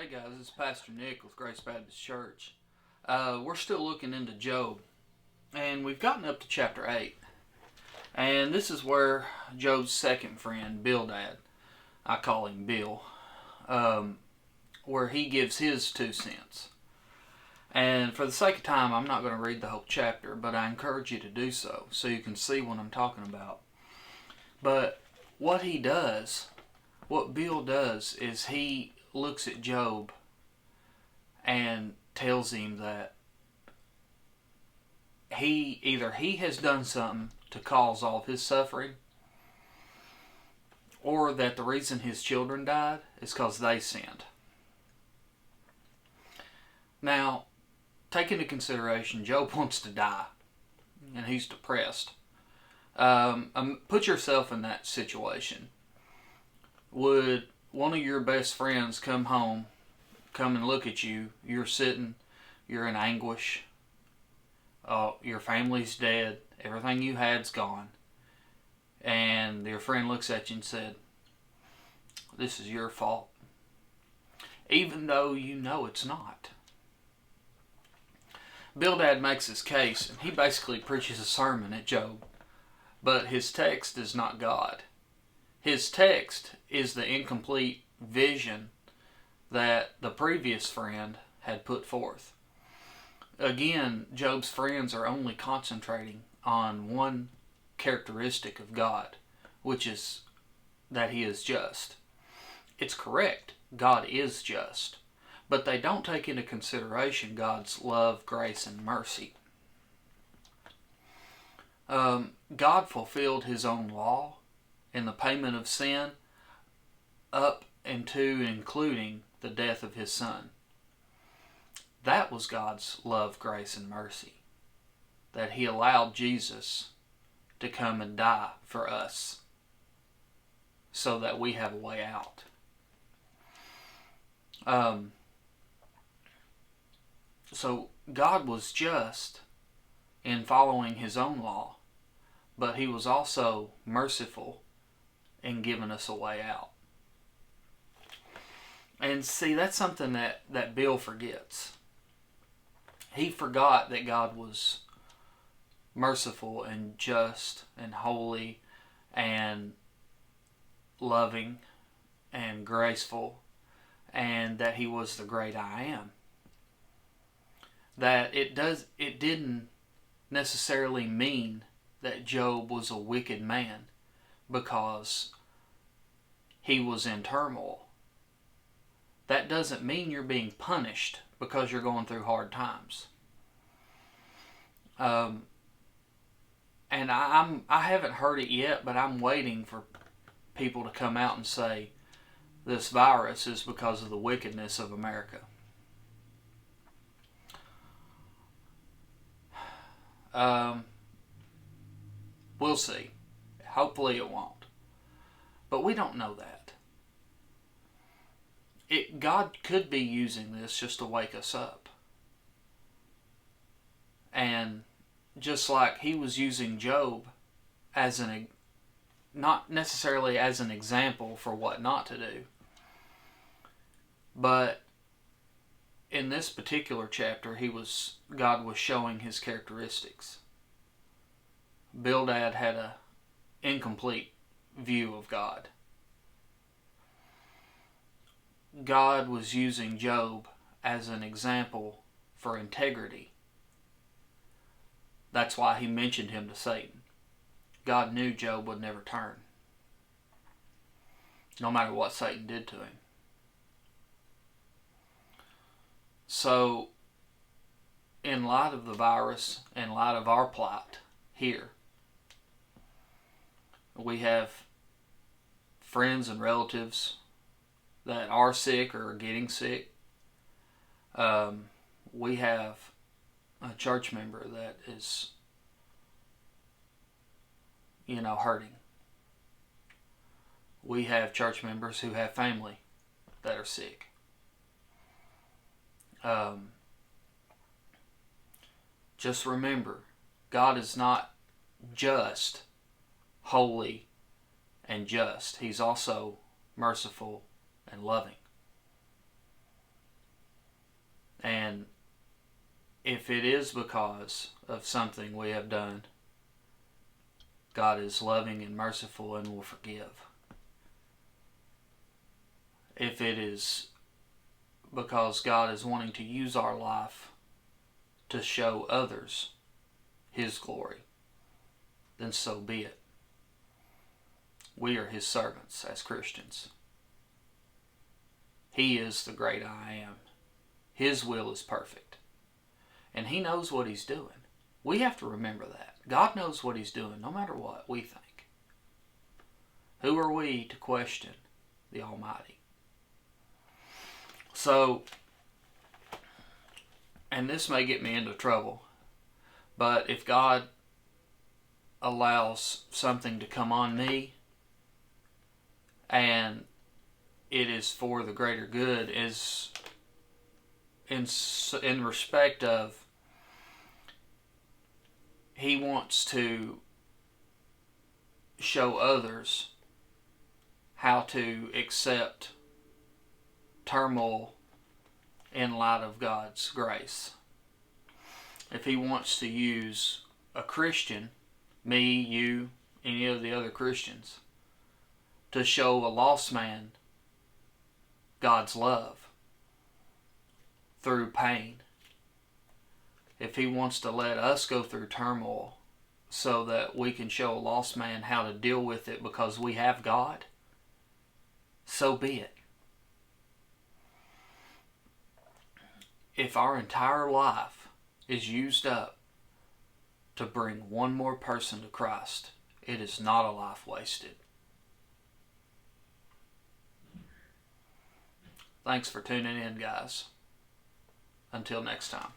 Hey guys, this is Pastor Nick with Grace Baptist Church. We're still looking into Job, and we've gotten up to chapter 8. And this is where Job's second friend, Bildad, I call him Bill, where he gives his 2 cents. And for the sake of time, I'm not going to read the whole chapter, but I encourage you to do so you can see what I'm talking about. But what Bill does is he looks at Job and tells him that he has done something to cause all of his suffering, or that the reason his children died is because they sinned. Now, take into consideration, Job wants to die, and he's depressed. Put yourself in that situation. Would one of your best friends come and look at you, you're in anguish, your family's dead, everything you had's gone, and your friend looks at you and said, "This is your fault," even though you know it's not. Bildad makes his case, and he basically preaches a sermon at Job, but his text is not God. His text is the incomplete vision that the previous friend had put forth. Again, Job's friends are only concentrating on one characteristic of God, which is that he is just. It's correct, God is just, but they don't take into consideration God's love, grace, and mercy. God fulfilled his own law in the payment of sin up into including the death of his son. That was God's love, grace, and mercy, that he allowed Jesus to come and die for us so that we have a way out. So God was just in following his own law, but he was also merciful in giving us a way out. And see, that's something that Bill forgets. He forgot that God was merciful and just and holy and loving and graceful, and that he was the great I am. That it didn't necessarily mean that Job was a wicked man because he was in turmoil. That doesn't mean you're being punished because you're going through hard times. And I haven't heard it yet, but I'm waiting for people to come out and say this virus is because of the wickedness of America. We'll see. Hopefully it won't. But we don't know that. God could be using this just to wake us up. And just like he was using Job as not necessarily as an example for what not to do, but in this particular chapter, God was showing his characteristics. Bildad had an incomplete view of God. God was using Job as an example for integrity. That's why he mentioned him to Satan. God knew Job would never turn, no matter what Satan did to him. So, in light of the virus, in light of our plight here, we have friends and relatives that are sick or are getting sick. We have a church member that is, hurting. We have church members who have family that are sick. Just remember, God is not just holy and just. He's also merciful and loving. And if it is because of something we have done, God is loving and merciful and will forgive. If it is because God is wanting to use our life to show others His glory, then so be it. We are His servants as Christians. He is the great I am. His will is perfect. And He knows what He's doing. We have to remember that. God knows what He's doing, no matter what we think. Who are we to question the Almighty? So, and this may get me into trouble, but if God allows something to come on me and it is for the greater good, is in respect of He wants to show others how to accept turmoil in light of God's grace. If He wants to use a Christian, me, you, any of the other Christians, to show a lost man God's love through pain, if He wants to let us go through turmoil so that we can show a lost man how to deal with it because we have God, so be it. If our entire life is used up to bring one more person to Christ, it is not a life wasted. Thanks for tuning in, guys. Until next time.